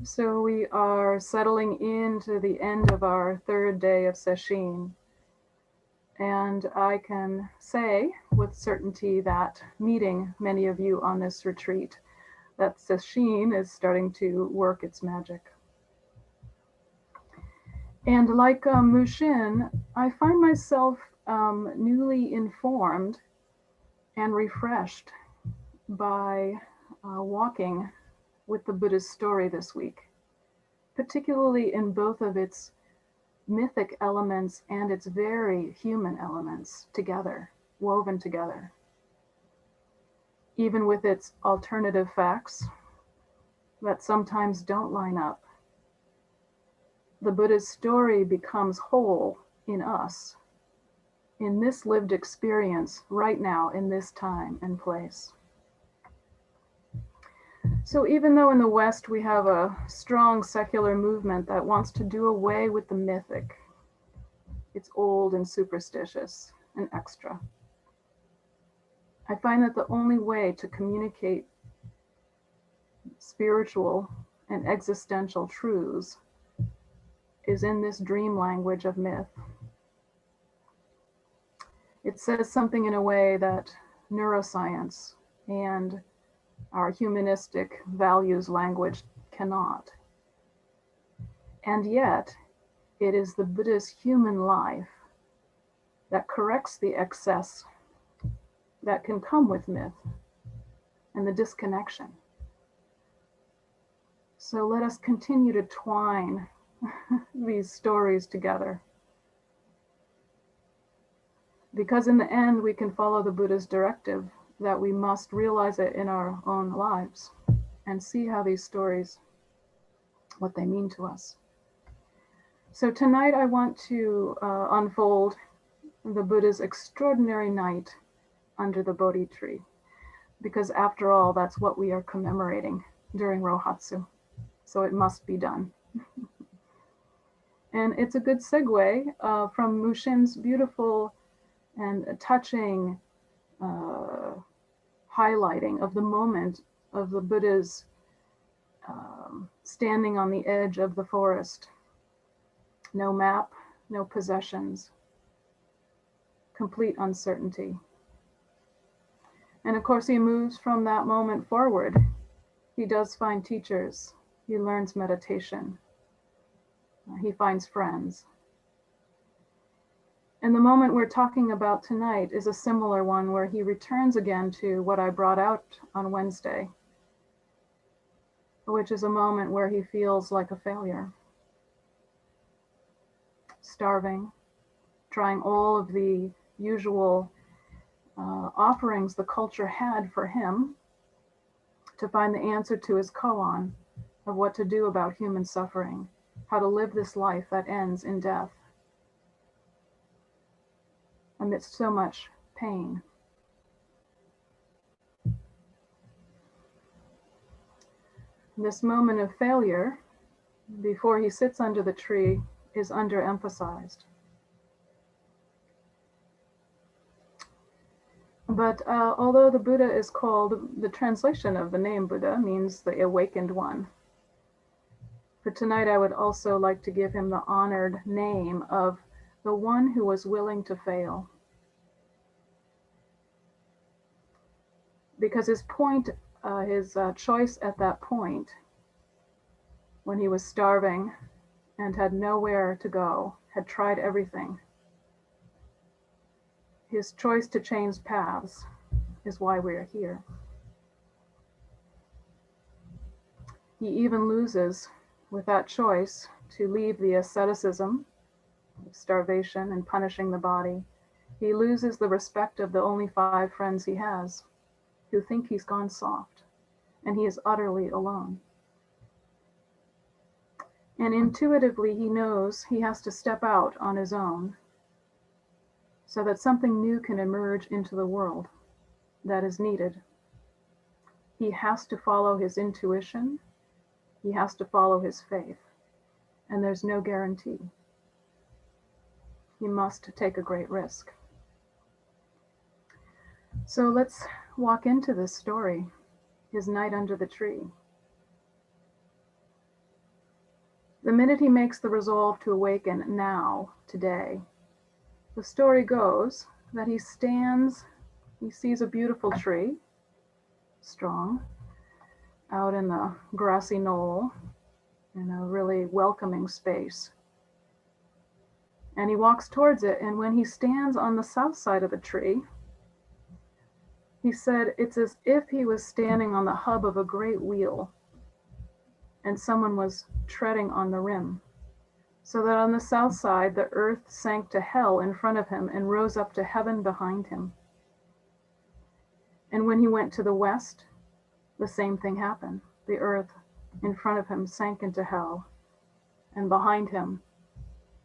So we are settling into the end of our third day of Sesshin. And I can say with certainty that meeting many of you on this retreat, that Sesshin is starting to work its magic. And like Mushin, I find myself newly informed and refreshed by walking with the Buddha's story this week, particularly in both of its mythic elements and its very human elements together, woven together. Even with its alternative facts that sometimes don't line up, the Buddha's story becomes whole in us, in this lived experience right now, in this time and place. So even though in the West we have a strong secular movement that wants to do away with the mythic, it's old and superstitious and extra, I find that the only way to communicate spiritual and existential truths is in this dream language of myth. It says something in a way that neuroscience and our humanistic values language cannot. And yet, it is the Buddha's human life that corrects the excess that can come with myth and the disconnection. So let us continue to twine these stories together. Because in the end, we can follow the Buddha's directive that we must realize it in our own lives and see how these stories, what they mean to us. So tonight I want to unfold the Buddha's extraordinary night under the Bodhi tree, because after all, that's what we are commemorating during Rohatsu. So it must be done. And it's a good segue from Mushin's beautiful and touching highlighting of the moment of the Buddha's standing on the edge of the forest. No map, no possessions, complete uncertainty. And of course, he moves from that moment forward. He does find teachers. He learns meditation. He finds friends. And the moment we're talking about tonight is a similar one where he returns again to what I brought out on Wednesday, which is a moment where he feels like a failure, starving, trying all of the usual offerings the culture had for him to find the answer to his koan of what to do about human suffering, how to live this life that ends in death amidst so much pain. This moment of failure before he sits under the tree is underemphasized. But although the Buddha is called, the translation of the name Buddha means the awakened one. For tonight, I would also like to give him the honored name of the one who was willing to fail. Because his point, his choice at that point, when he was starving and had nowhere to go, had tried everything, his choice to change paths is why we are here. He even loses, with that choice, to leave the asceticism, starvation, and punishing the body. He loses the respect of the only 5 friends he has, who think he's gone soft, and he is utterly alone. And intuitively, he knows he has to step out on his own so that something new can emerge into the world that is needed. He has to follow his intuition. He has to follow his faith. And there's no guarantee. He must take a great risk. So let's walk into this story, his night under the tree. The minute he makes the resolve to awaken now, today, the story goes that he sees a beautiful tree, strong, out in the grassy knoll in a really welcoming space. And he walks towards it, and when he stands on the south side of the tree, he said it's as if he was standing on the hub of a great wheel and someone was treading on the rim. So that on the south side, the earth sank to hell in front of him and rose up to heaven behind him. And when he went to the west, the same thing happened. The earth in front of him sank into hell, and behind him,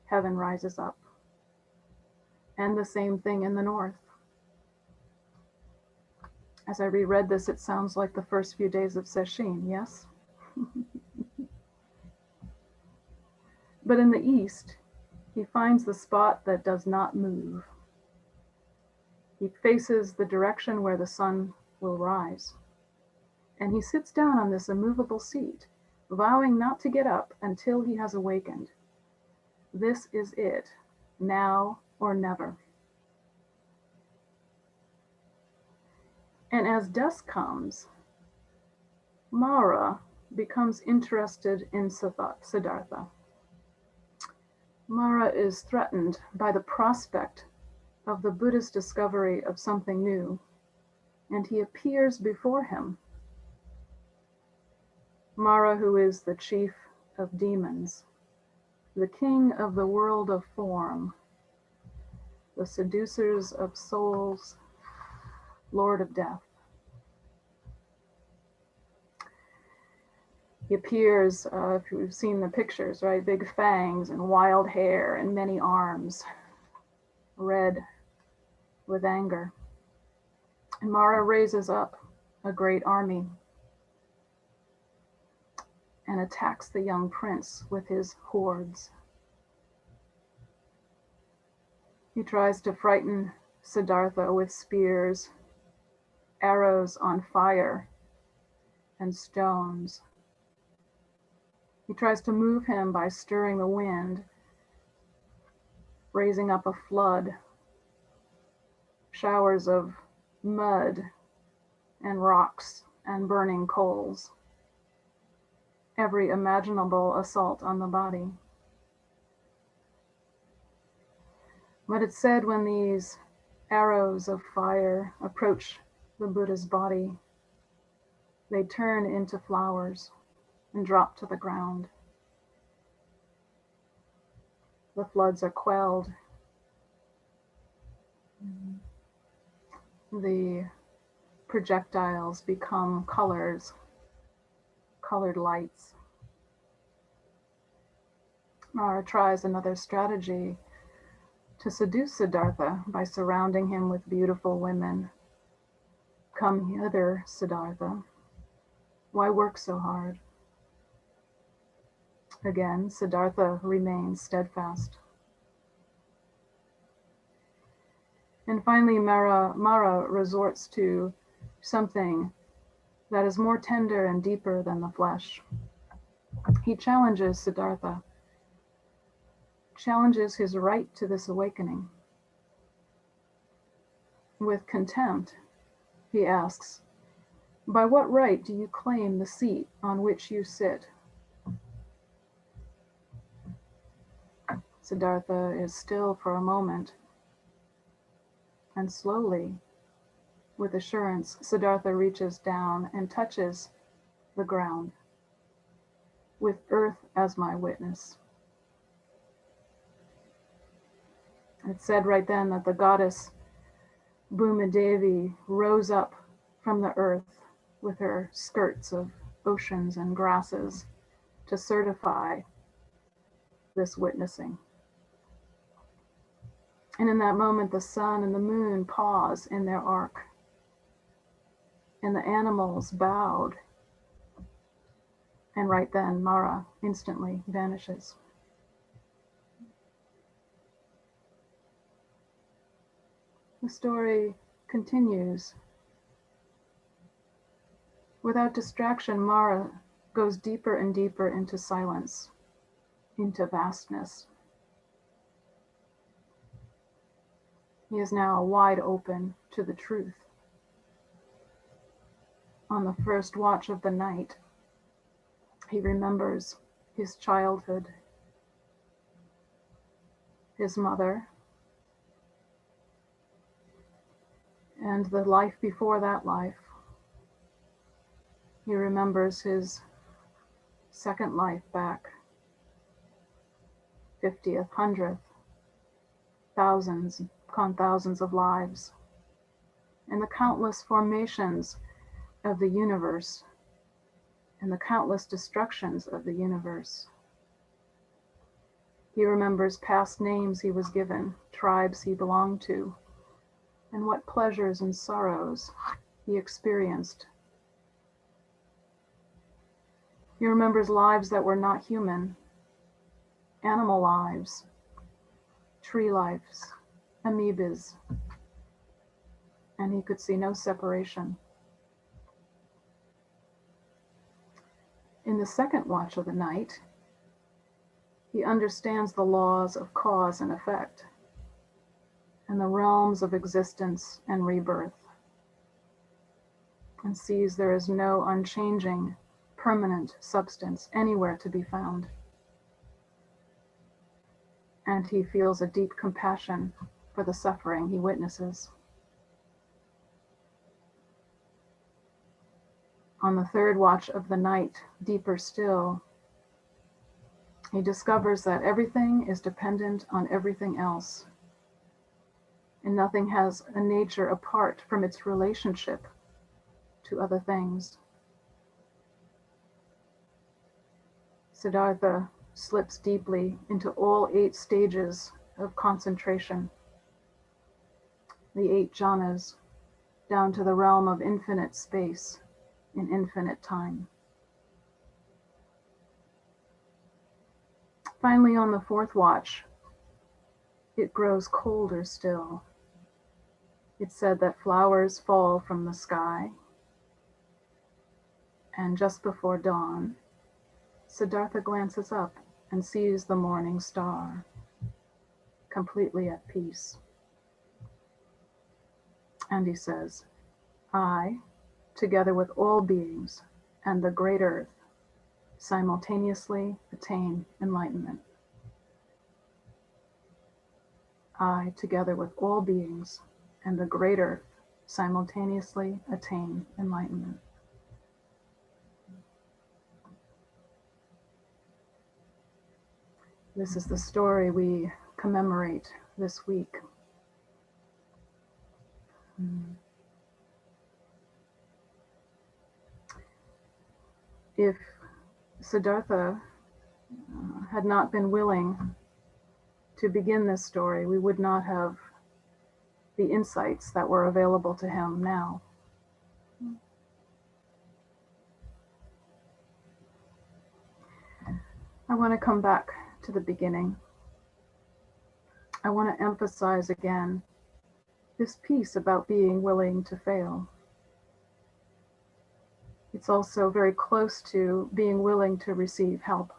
heaven rises up. And the same thing in the north. As I reread this, it sounds like the first few days of Sesshin, yes? But in the east, he finds the spot that does not move. He faces the direction where the sun will rise. And he sits down on this immovable seat, vowing not to get up until he has awakened. This is it, now or never. And as dusk comes, Mara becomes interested in Siddhartha. Mara is threatened by the prospect of the Buddha's discovery of something new, and he appears before him. Mara, who is the chief of demons, the king of the world of form, the seducers of souls, Lord of death. He appears, if you've seen the pictures, right, big fangs and wild hair and many arms, red with anger. And Mara raises up a great army and attacks the young prince with his hordes. He tries to frighten Siddhartha with spears, arrows on fire, and stones. He tries to move him by stirring the wind, raising up a flood, showers of mud and rocks and burning coals. Every imaginable assault on the body. But it's said when these arrows of fire approach the Buddha's body, they turn into flowers and drop to the ground. The floods are quelled. The projectiles become colors, colored lights. Mara tries another strategy to seduce Siddhartha by surrounding him with beautiful women. Come hither, Siddhartha. Why work so hard? Again, Siddhartha remains steadfast. And finally, Mara resorts to something that is more tender and deeper than the flesh. He challenges Siddhartha, challenges his right to this awakening. With contempt, he asks, by what right do you claim the seat on which you sit? Siddhartha is still for a moment, and slowly, with assurance, Siddhartha reaches down and touches the ground, with earth as my witness. It's said right then that the goddess Bhumadevi rose up from the earth with her skirts of oceans and grasses to certify this witnessing. And in that moment, the sun and the moon pause in their arc, and the animals bowed. And right then, Mara instantly vanishes. The story continues. Without distraction, Mara goes deeper and deeper into silence. into vastness. He is now wide open to the truth. On the first watch of the night, he remembers his childhood, his mother, and the life before that life. He remembers his second life back, 50th, 100th, thousands upon thousands of lives, and the countless formations of the universe and the countless destructions of the universe. He remembers past names he was given, tribes he belonged to, and what pleasures and sorrows he experienced. He remembers lives that were not human, animal lives, tree lives, amoebas, and he could see no separation. In the second watch of the night, he understands the laws of cause and effect, and the realms of existence and rebirth, and sees there is no unchanging, permanent substance anywhere to be found. And he feels a deep compassion for the suffering he witnesses. On the third watch of the night, deeper still, he discovers that everything is dependent on everything else, and nothing has a nature apart from its relationship to other things. Siddhartha slips deeply into all 8 stages of concentration, the 8 jhanas, down to the realm of infinite space in infinite time. Finally, on the fourth watch, it grows colder still. It's said that flowers fall from the sky, and just before dawn, Siddhartha glances up and sees the morning star, completely at peace. And he says, I, together with all beings and the great earth, simultaneously attain enlightenment. I, together with all beings and the great earth, simultaneously attain enlightenment. This is the story we commemorate this week. If Siddhartha had not been willing to begin this story, we would not have the insights that were available to him now. I want to come back to the beginning. I want to emphasize again this piece about being willing to fail. It's also very close to being willing to receive help.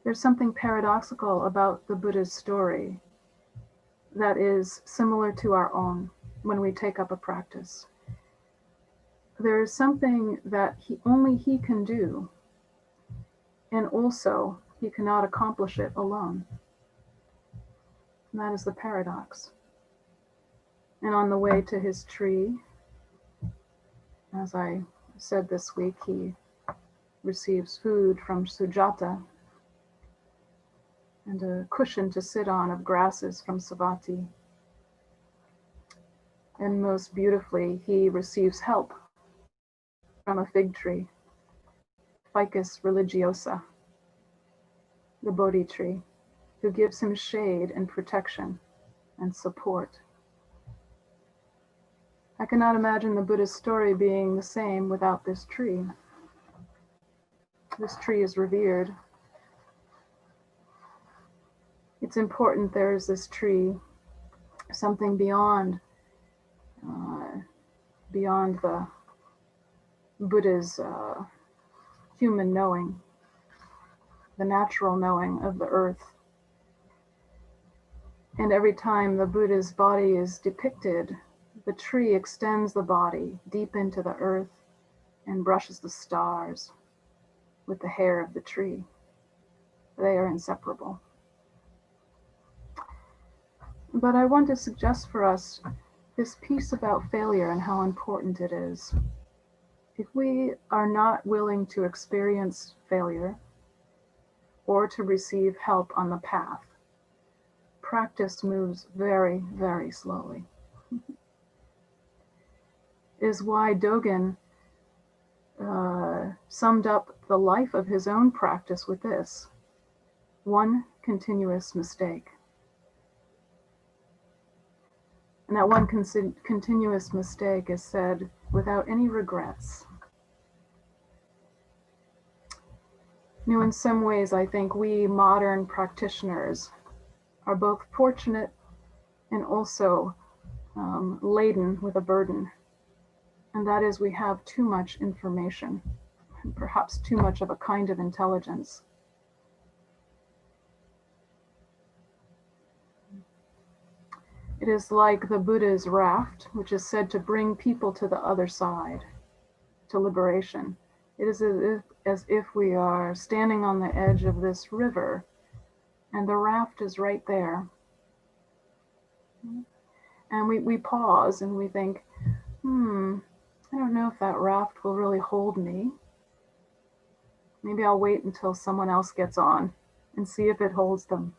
There's something paradoxical about the Buddha's story that is similar to our own when we take up a practice. There is something that only he can do, and also he cannot accomplish it alone. And that is the paradox. And on the way to his tree, as I said this week, he receives food from Sujata and a cushion to sit on of grasses from Savatthi. And most beautifully, he receives help from a fig tree, Ficus religiosa, the bodhi tree, who gives him shade and protection and support. I cannot imagine the Buddha's story being the same without this tree. This tree is revered. It's important there is this tree, something beyond the Buddha's human knowing, the natural knowing of the earth. And every time the Buddha's body is depicted, the tree extends the body deep into the earth and brushes the stars with the hair of the tree. They are inseparable. But I want to suggest for us this piece about failure and how important it is. If we are not willing to experience failure or to receive help on the path, practice moves very, very slowly. Is why Dogen summed up the life of his own practice with this: one continuous mistake. And that one continuous mistake is said without any regrets. You know, in some ways, I think we modern practitioners are both fortunate and also laden with a burden. And that is, we have too much information, and perhaps too much of a kind of intelligence. It is like the Buddha's raft, which is said to bring people to the other side, to liberation. It is as if we are standing on the edge of this river, and the raft is right there. And we pause and we think, I don't know if that raft will really hold me. Maybe I'll wait until someone else gets on and see if it holds them.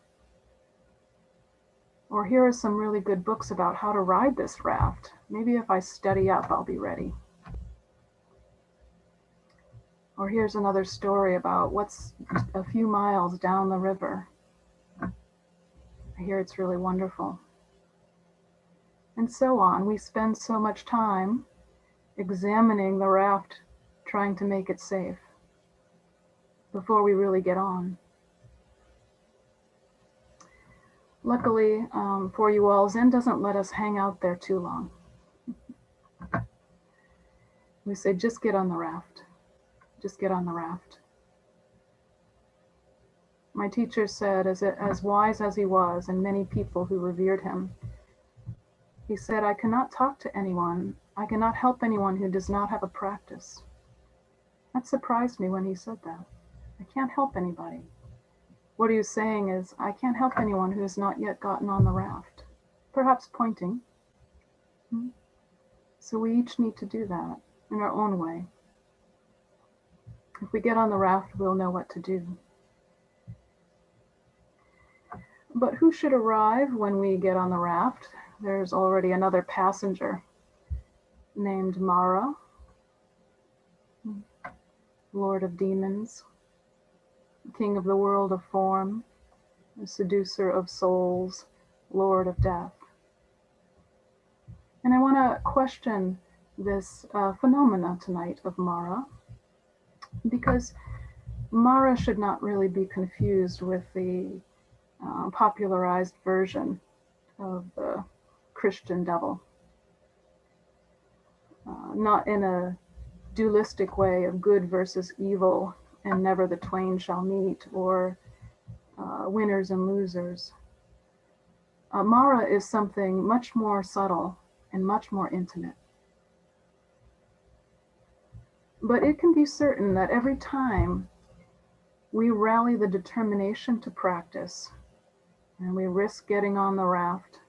Or here are some really good books about how to ride this raft. Maybe if I study up, I'll be ready. Or here's another story about what's a few miles down the river. I hear it's really wonderful. And so on. We spend so much time examining the raft, trying to make it safe before we really get on. Luckily for you all, Zen doesn't let us hang out there too long. We say, just get on the raft. Just get on the raft. My teacher said, as wise as he was, and many people who revered him, he said, I cannot talk to anyone. I cannot help anyone who does not have a practice. That surprised me when he said that. I can't help anybody. What he was saying is, I can't help anyone who has not yet gotten on the raft. Perhaps pointing. So we each need to do that in our own way. If we get on the raft, we'll know what to do. But who should arrive when we get on the raft? There's already another passenger named Mara, Lord of Demons, King of the world of form, the seducer of souls, Lord of death. And I want to question this phenomena tonight of Mara, because Mara should not really be confused with the popularized version of the Christian devil. Not in a dualistic way of good versus evil and never the twain shall meet, or winners and losers. Mara is something much more subtle and much more intimate. But it can be certain that every time we rally the determination to practice and we risk getting on the raft,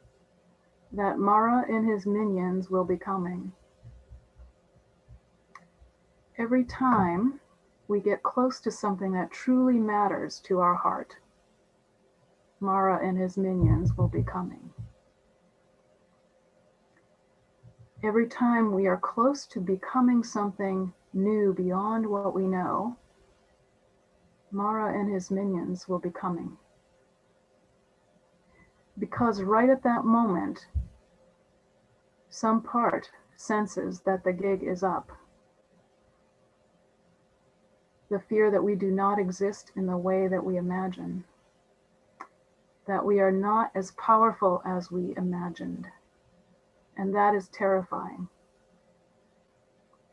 that Mara and his minions will be coming. Every time we get close to something that truly matters to our heart, Mara and his minions will be coming. Every time we are close to becoming something new beyond what we know, Mara and his minions will be coming. Because right at that moment, some part senses that the gig is up. The fear that we do not exist in the way that we imagine, that we are not as powerful as we imagined. And that is terrifying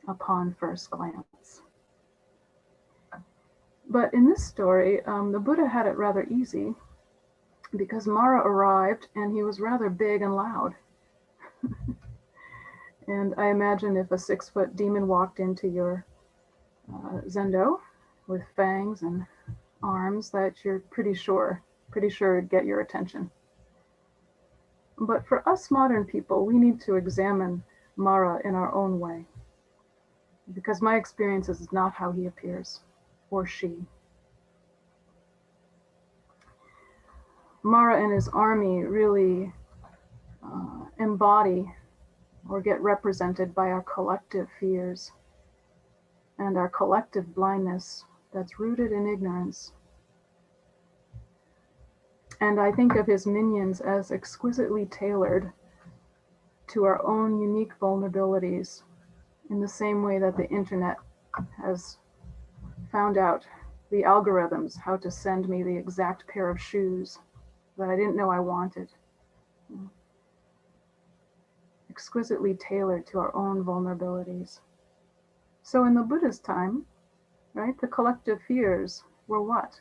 upon first glance. But in this story, the Buddha had it rather easy because Mara arrived and he was rather big and loud. And I imagine if a 6-foot demon walked into your zendo with fangs and arms, that you're pretty sure it'd get your attention. But for us modern people, we need to examine Mara in our own way, because my experience is not how he appears, or she. Mara and his army really embody or get represented by our collective fears and our collective blindness that's rooted in ignorance. And I think of his minions as exquisitely tailored to our own unique vulnerabilities, in the same way that the internet has found out the algorithms how to send me the exact pair of shoes that I didn't know I wanted. Exquisitely tailored to our own vulnerabilities. So in the Buddha's time, right, the collective fears were what?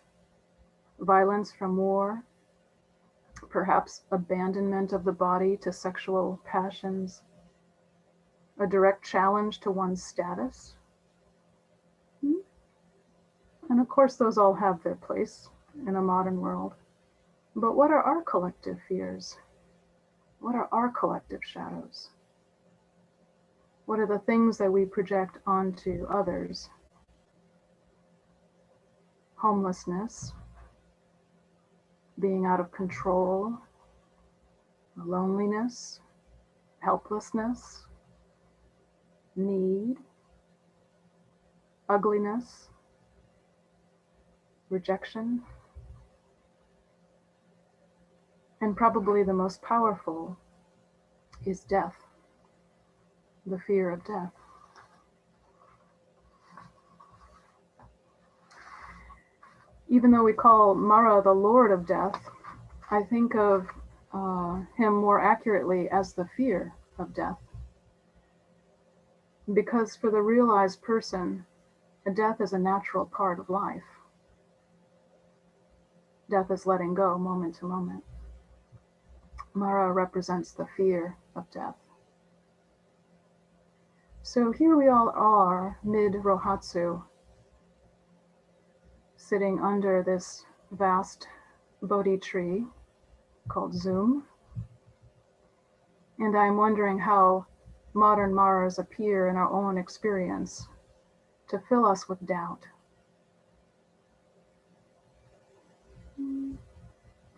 Violence from war, perhaps abandonment of the body to sexual passions, a direct challenge to one's status. And of course, those all have their place in a modern world. But what are our collective fears? What are our collective shadows? What are the things that we project onto others? Homelessness, being out of control, loneliness, helplessness, need, ugliness, rejection, and probably the most powerful is death, the fear of death. Even though we call Mara the Lord of Death, I think of him more accurately as the fear of death. Because for the realized person, death is a natural part of life. Death is letting go moment to moment. Mara represents the fear of death. So here we all are, mid-Rohatsu, sitting under this vast bodhi tree called Zoom. And I'm wondering how modern Maras appear in our own experience to fill us with doubt.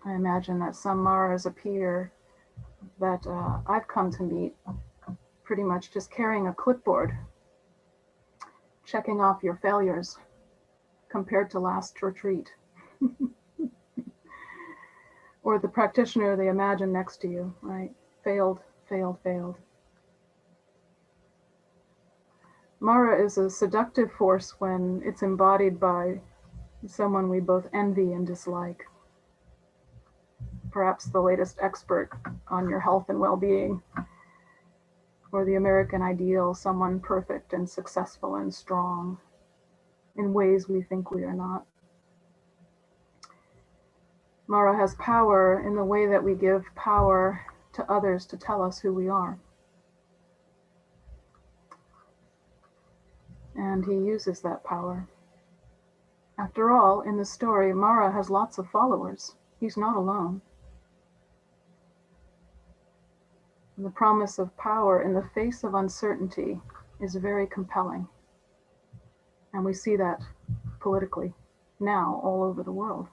I imagine that some Maras appear that I've come to meet pretty much just carrying a clipboard, checking off your failures compared to last retreat. Or the practitioner they imagine next to you, right? Failed, failed, failed. Mara is a seductive force when it's embodied by someone we both envy and dislike. Perhaps the latest expert on your health and well-being, or the American ideal, someone perfect and successful and strong in ways we think we are not. Mara has power in the way that we give power to others to tell us who we are. And he uses that power. After all, in the story, Mara has lots of followers. He's not alone. The promise of power in the face of uncertainty is very compelling. And we see that politically now all over the world.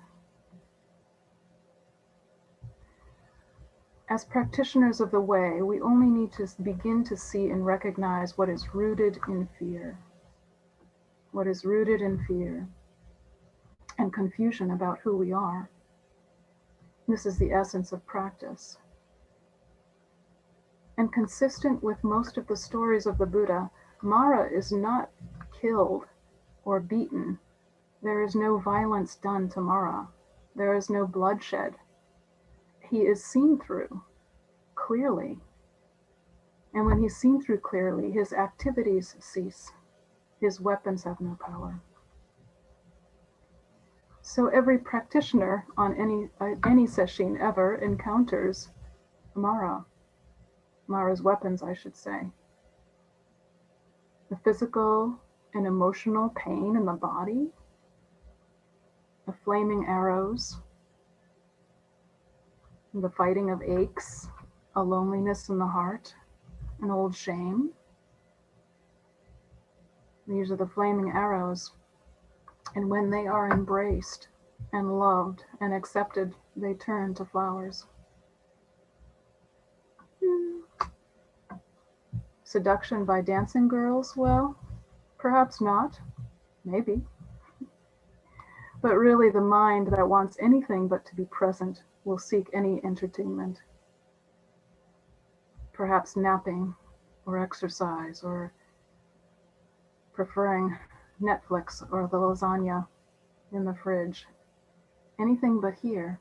As practitioners of the way, we only need to begin to see and recognize what is rooted in fear. What is rooted in fear and confusion about who we are. This is the essence of practice. And consistent with most of the stories of the Buddha, Mara is not killed or beaten. There is no violence done to Mara. There is no bloodshed. He is seen through clearly. And when he's seen through clearly, his activities cease. His weapons have no power. So every practitioner on any sesshin ever encounters Mara's weapons, I should say. The physical and emotional pain in the body, the flaming arrows, the fighting of aches, a loneliness in the heart, an old shame. These are the flaming arrows. And when they are embraced and loved and accepted, they turn to flowers. Seduction by dancing girls? Well, perhaps not. Maybe. But really, the mind that wants anything but to be present will seek any entertainment. Perhaps napping or exercise or preferring Netflix or the lasagna in the fridge. Anything but here.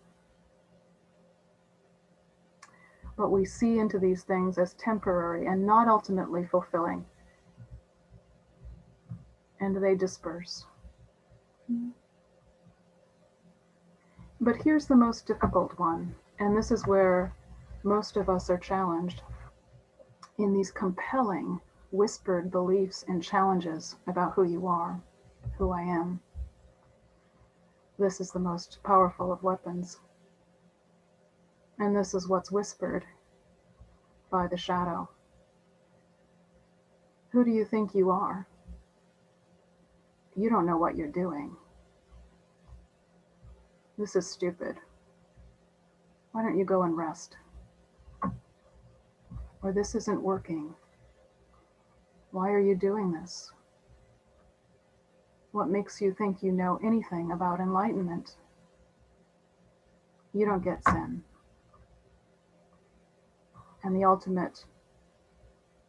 But we see into these things as temporary and not ultimately fulfilling. And they disperse. But here's the most difficult one, and this is where most of us are challenged in these compelling, whispered beliefs and challenges about who you are, who I am. This is the most powerful of weapons. And this is what's whispered by the shadow. Who do you think you are? You don't know what you're doing. This is stupid. Why don't you go and rest? Or this isn't working. Why are you doing this? What makes you think you know anything about enlightenment? You don't get Zen. And the ultimate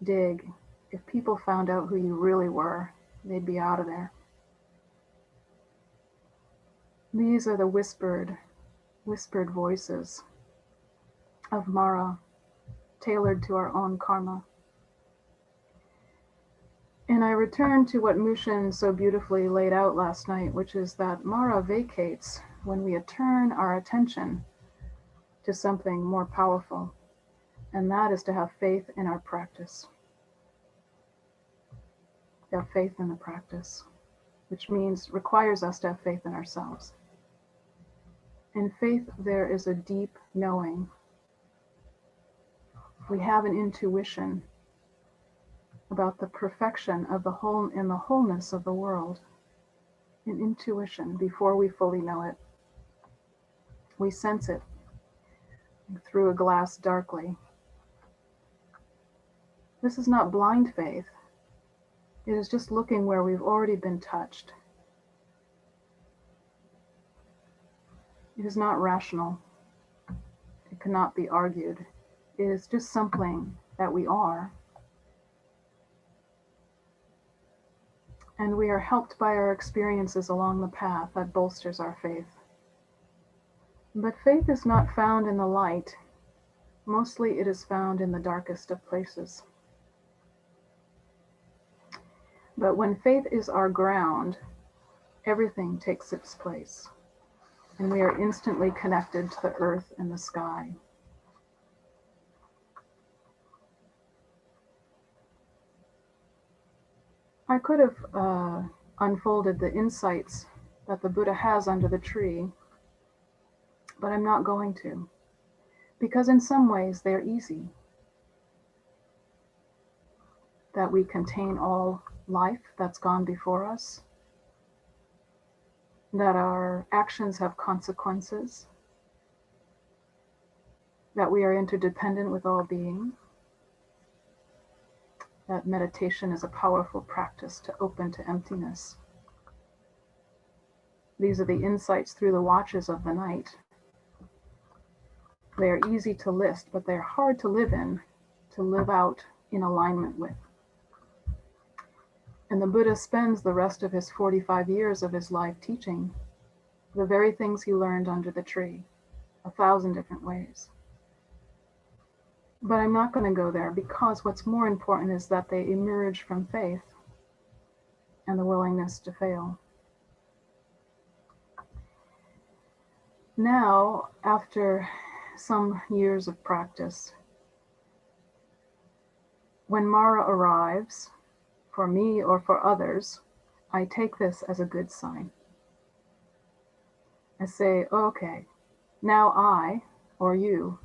dig, if people found out who you really were, they'd be out of there. These are the whispered voices of Mara, tailored to our own karma. And I return to what Mushin so beautifully laid out last night, which is that Mara vacates when we turn our attention to something more powerful, and that is to have faith in our practice. To have faith in the practice, which requires us to have faith in ourselves. In faith, there is a deep knowing. We have an intuition about the perfection of the whole and the wholeness of the world. An intuition before we fully know it. We sense it through a glass darkly. This is not blind faith. It is just looking where we've already been touched. It is not rational. It cannot be argued. It is just something that we are. And we are helped by our experiences along the path that bolsters our faith. But faith is not found in the light. Mostly it is found in the darkest of places. But when faith is our ground, everything takes its place. And we are instantly connected to the earth and the sky. I could have unfolded the insights that the Buddha has under the tree, but I'm not going to, because in some ways they're easy. That we contain all life that's gone before us, that our actions have consequences, that we are interdependent with all being, that meditation is a powerful practice to open to emptiness. These are the insights through the watches of the night. They are easy to list, but they're hard to live in, to live out in alignment with. And the Buddha spends the rest of his 45 years of his life teaching the very things he learned under the tree, 1,000 different ways. But I'm not going to go there, because what's more important is that they emerge from faith and the willingness to fail. Now, after some years of practice, when Mara arrives, for me or for others, I take this as a good sign. I say, okay, now I, or you,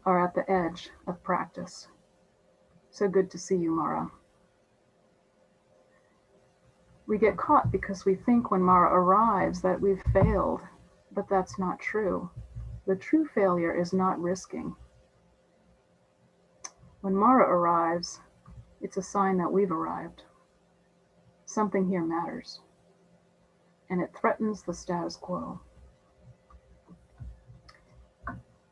are at the edge of practice. So good to see you, Mara. We get caught because we think when Mara arrives that we've failed, but that's not true. The true failure is not risking. When Mara arrives, it's a sign that we've arrived. Something here matters, and it threatens the status quo.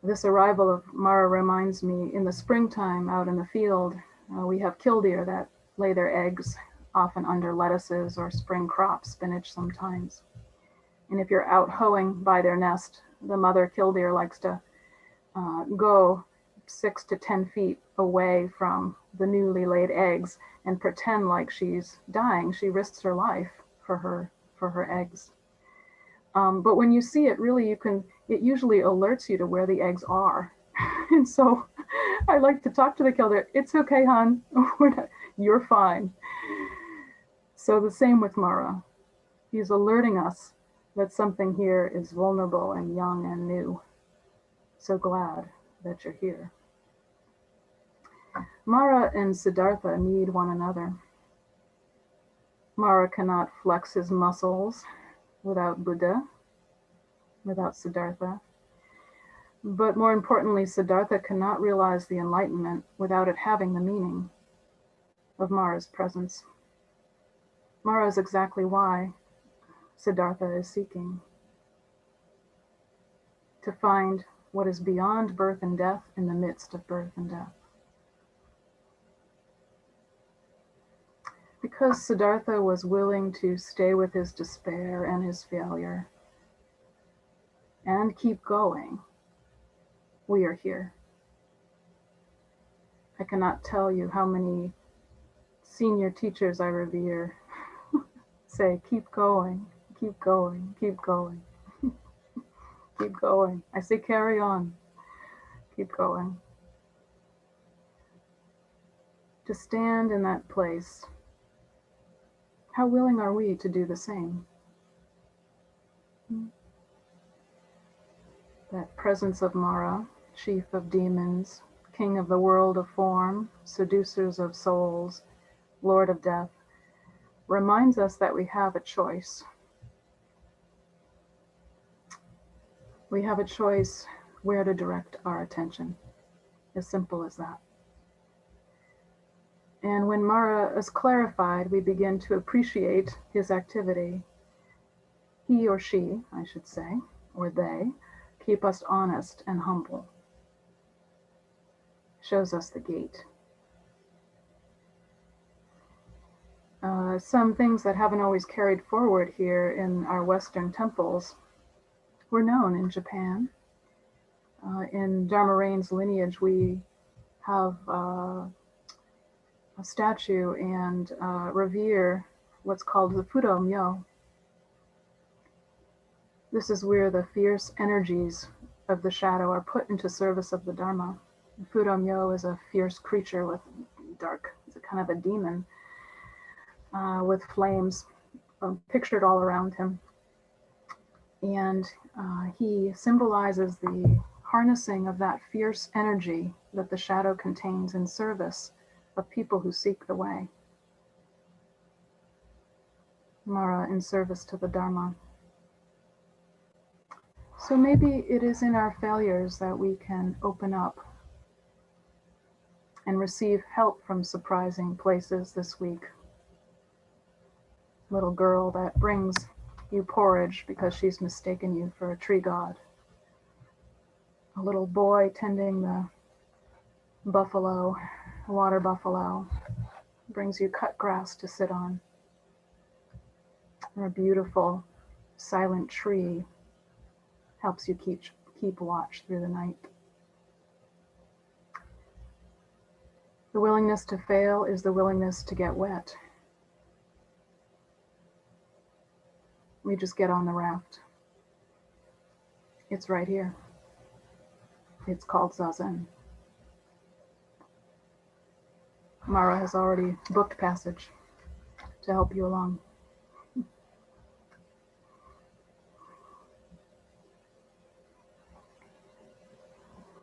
This arrival of Mara reminds me, in the springtime out in the field, we have killdeer that lay their eggs often under lettuces or spring crop, spinach sometimes. And if you're out hoeing by their nest, the mother killdeer likes to go 6 to 10 feet away from the newly laid eggs and pretend like she's dying. She risks her life for her eggs. But when you see it, really, it usually alerts you to where the eggs are. And so I like to talk to the killdeer. It's okay, hon. You're fine. So the same with Mara. He's alerting us that something here is vulnerable and young and new. So glad that you're here. Mara and Siddhartha need one another. Mara cannot flex his muscles without Buddha, without Siddhartha. But more importantly, Siddhartha cannot realize the enlightenment without it having the meaning of Mara's presence. Mara is exactly why Siddhartha is seeking. To find what is beyond birth and death in the midst of birth and death. Because Siddhartha was willing to stay with his despair and his failure and keep going, we are here. I cannot tell you how many senior teachers I revere say, keep going, keep going, keep going, keep going. I say, carry on, keep going. To stand in that place, how willing are we to do the same? That presence of Mara, chief of demons, king of the world of form, seducers of souls, lord of death, reminds us that we have a choice. We have a choice where to direct our attention. As simple as that. And when Mara is clarified, we begin to appreciate his activity. He or she, I should say, or they, keep us honest and humble. Shows us the gate. Some things that haven't always carried forward here in our Western temples were known in Japan. In Dharma Rain's lineage, we have a statue and revere what's called the Fudo Myo. This is where the fierce energies of the shadow are put into service of the Dharma. The Fudo Myo is a fierce creature with dark, it's a kind of a demon with flames pictured all around him. And he symbolizes the harnessing of that fierce energy that the shadow contains in service of people who seek the way. Mara in service to the Dharma. So maybe it is in our failures that we can open up and receive help from surprising places this week. Little girl that brings you porridge because she's mistaken you for a tree god. A little boy tending the buffalo, water buffalo, brings you cut grass to sit on. Or a beautiful silent tree helps you keep watch through the night. The willingness to fail is the willingness to get wet. We just get on the raft. It's right here. It's called zazen. Mara has already booked passage to help you along.